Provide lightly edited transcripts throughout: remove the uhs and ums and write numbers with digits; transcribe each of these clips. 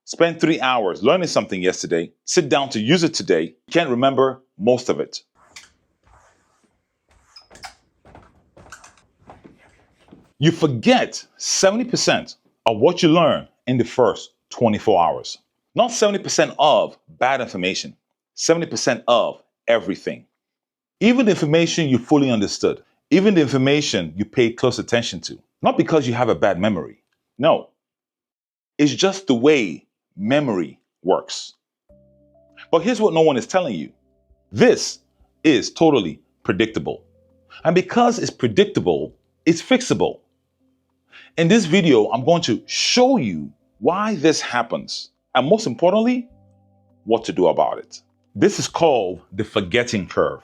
spend 3 hours learning something yesterday, sit down to use it today, you can't remember most of it. You forget 70% of what you learn in the first 24 hours. Not 70% of bad information, 70% of everything. Even the information you fully understood, even the information you paid close attention to. Not because you have a bad memory. No. It's just the way memory works. But here's what no one is telling you. This is totally predictable. And because it's predictable, it's fixable. In this video, I'm going to show you why this happens, and most importantly, what to do about it. This is called the forgetting curve.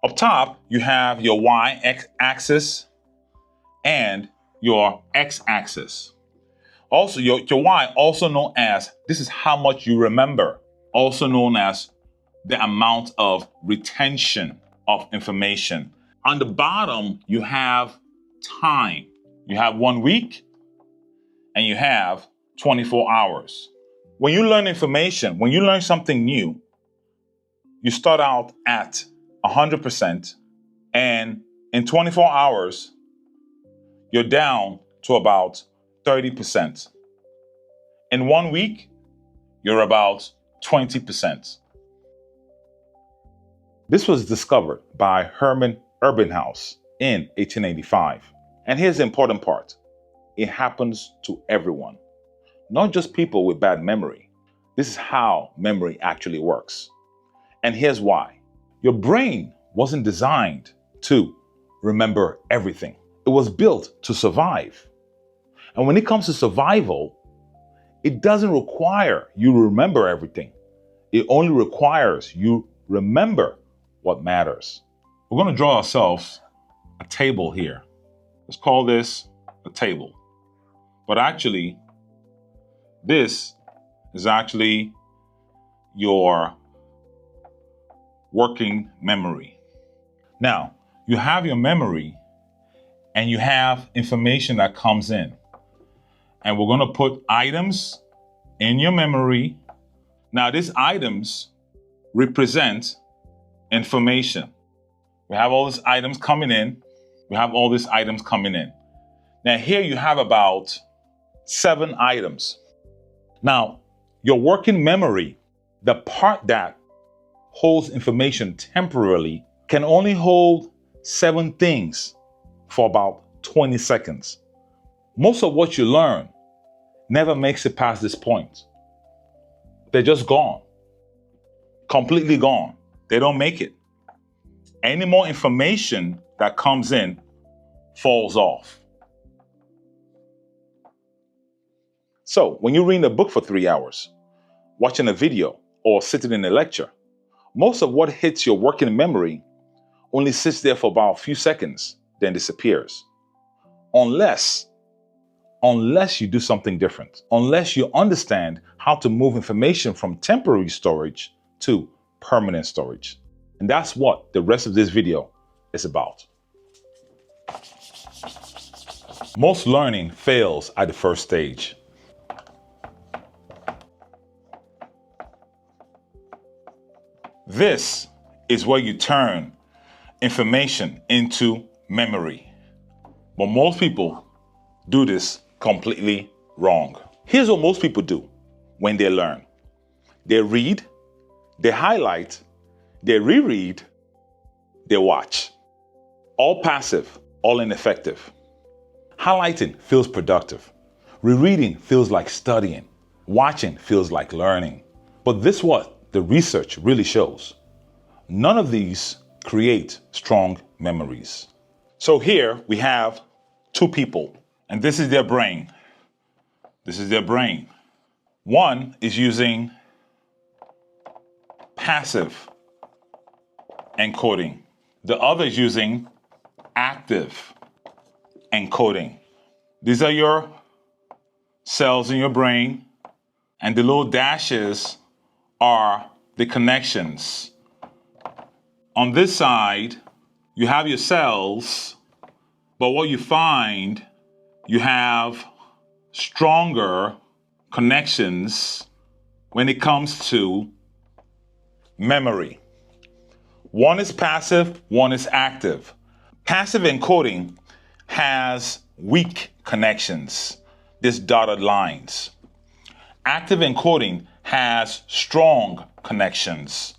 Up top, you have your y-axis and your x-axis. Also, your y, also known as, this is how much you remember, also known as the amount of retention of information. On the bottom, you have time. You have 1 week and you have 24 hours. When you learn information, when you learn something new, you start out at 100%, and in 24 hours, you're down to about 30%. In 1 week, you're about 20%. This was discovered by Herman Ebbinghaus in 1885. And here's the important part. It happens to everyone, not just people with bad memory. This is how memory actually works. And here's why. Your brain wasn't designed to remember everything. It was built to survive. And when it comes to survival, it doesn't require you to remember everything. It only requires you remember what matters. We're going to draw ourselves a table here. Let's call this a table. But actually, this is actually your working memory. Now, you have your memory and you have information that comes in. And we're going to put items in your memory. Now, these items represent information. We have all these items coming in. We have all these items coming in. Now, here you have about 7 items. Now, your working memory, the part that holds information temporarily, can only hold 7 things for about 20 seconds. Most of what you learn never makes it past this point. They're just gone. Completely gone. They don't make it. Any more information that comes in falls off. So when you're reading a book for 3 hours, watching a video, or sitting in a lecture, most of what hits your working memory only sits there for about a few seconds, then disappears. Unless you do something different, unless you understand how to move information from temporary storage to permanent storage. And that's what the rest of this video is about. Most learning fails at the first stage. This is where you turn information into memory. But most people do this completely wrong. Here's what most people do when they learn. They read, they highlight, they reread, they watch. All passive, all ineffective. Highlighting feels productive. Rereading feels like studying. Watching feels like learning. But this is what the research really shows. None of these create strong memories. So here we have 2 people, and this is their brain. This is their brain. One is using passive encoding. The other is using active encoding. These are your cells in your brain, and the little dashes are the connections. On this side, you have your cells, but what you find, you have stronger connections when it comes to memory. One is passive, one is active. Passive encoding has weak connections, these dotted lines. Active encoding has strong connections.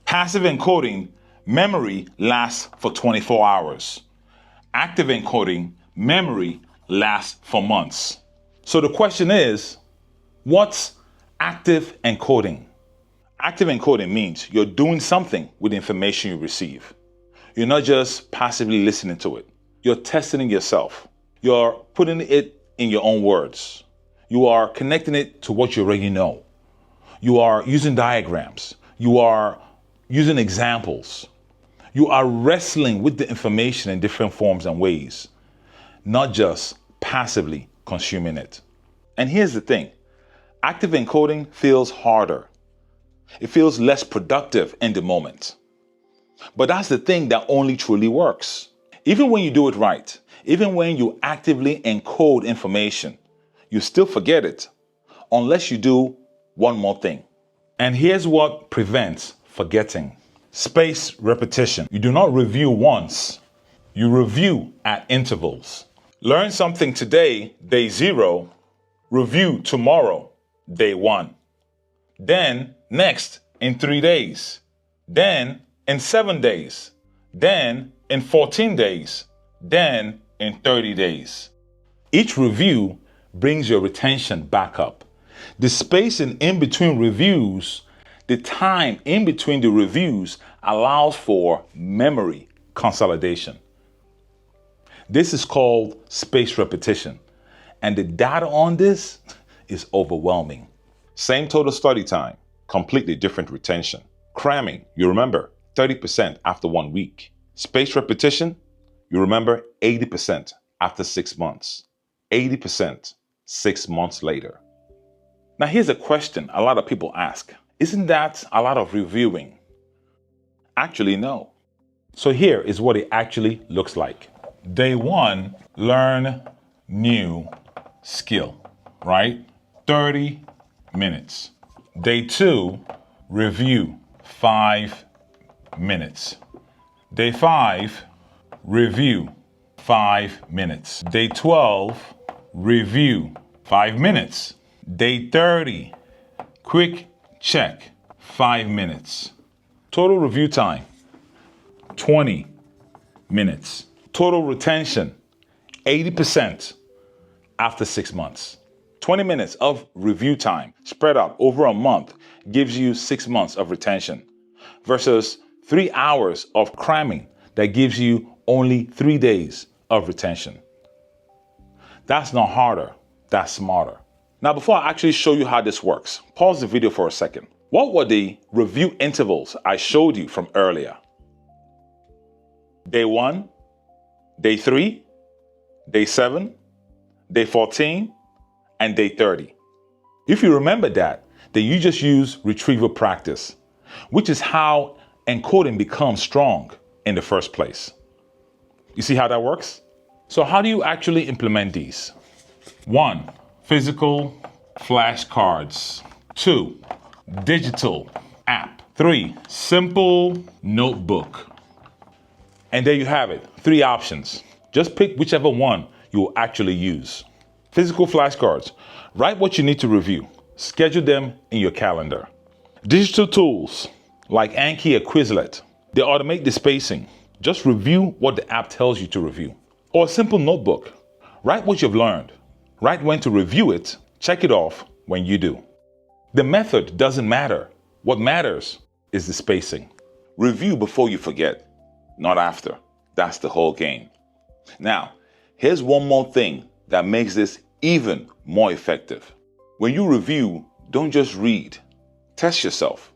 Passive encoding, memory lasts for 24 hours. Active encoding, memory lasts for months. So the question is, what's active encoding? Active encoding means you're doing something with the information you receive. You're not just passively listening to it. You're testing it yourself. You're putting it in your own words. You are connecting it to what you already know. You are using diagrams. You are using examples. You are wrestling with the information in different forms and ways, not just passively consuming it. And here's the thing. Active encoding feels harder. It feels less productive in the moment. But that's the thing that only truly works. Even when you do it right, even when you actively encode information, you still forget it unless you do one more thing. And here's what prevents forgetting. Spaced repetition. You do not review once. You review at intervals. Learn something today, day 0. Review tomorrow, day 1. Then next in 3 days. Then in 7 days. Then in 14 days. Then in 30 days. Each review brings your retention back up. The spacing in between reviews, the time in between the reviews allows for memory consolidation. This is called spaced repetition. And the data on this is overwhelming. Same total study time, completely different retention. Cramming, you remember 30% after 1 week. Spaced repetition, you remember 80% after 6 months. 80% 6 months later. Now here's a question a lot of people ask. Isn't that a lot of reviewing? Actually, no. So here is what it actually looks like. Day 1, learn new skill, right? 30 minutes. Day 2, review 5 minutes. Day 5, review 5 minutes. Day 12, review 5 minutes. Day 30, quick check 5 minutes. Total review time, 20 minutes. Total retention, 80% after 6 months. 20 minutes of review time spread out over a month gives you 6 months of retention versus 3 hours of cramming that gives you only 3 days of retention. That's not harder, that's smarter. Now, before I actually show you how this works, pause the video for a second. What were the review intervals I showed you from earlier? Day 1, day 3, day 7, day 14, and day 30. If you remember that, then you just use retrieval practice, which is how encoding becomes strong in the first place. You see how that works? So how do you actually implement these? 1, physical flashcards. 2, digital app. 3, simple notebook. And there you have it, 3 options. Just pick whichever one you will actually use. Physical flashcards. Write what you need to review. Schedule them in your calendar. Digital tools like Anki or Quizlet. They automate the spacing. Just review what the app tells you to review. Or a simple notebook. Write what you've learned. Write when to review it. Check it off when you do. The method doesn't matter. What matters is the spacing. Review before you forget, not after. That's the whole game. Now, here's one more thing that makes this even more effective. When you review, don't just read. Test yourself.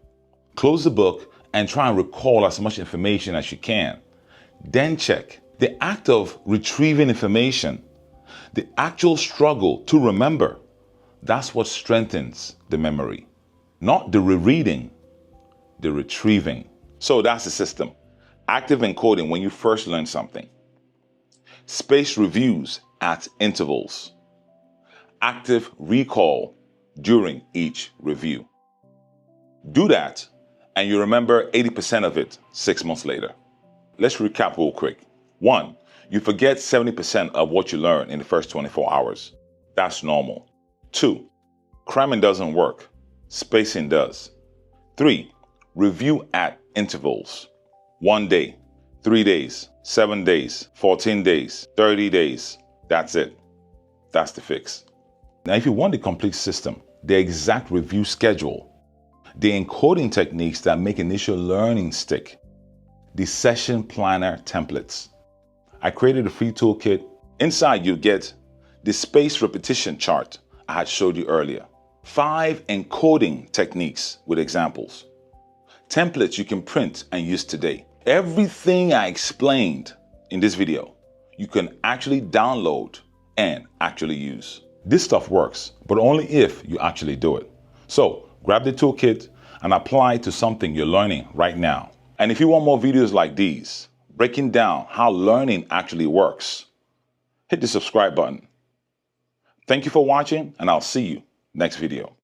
Close the book and try and recall as much information as you can. Then check. The act of retrieving information, the actual struggle to remember, that's what strengthens the memory. Not the rereading, the retrieving. So that's the system. Active encoding when you first learn something. Spaced reviews at intervals. Active recall during each review. Do that, and you remember 80% of it 6 months later. Let's recap real quick. 1, you forget 70% of what you learn in the first 24 hours. That's normal. 2, cramming doesn't work. Spacing does. 3, review at intervals. 1 day, 3 days, 7 days, 14 days, 30 days. That's it. That's the fix. Now, if you want the complete system, the exact review schedule, the encoding techniques that make initial learning stick, the session planner templates, I created a free toolkit. Inside you get the spaced repetition chart I had showed you earlier, 5 encoding techniques with examples, templates you can print and use today. Everything I explained in this video, you can actually download and actually use. This stuff works, but only if you actually do it. So grab the toolkit and apply it to something you're learning right now. And if you want more videos like these, breaking down how learning actually works, hit the subscribe button. Thank you for watching, and I'll see you next video.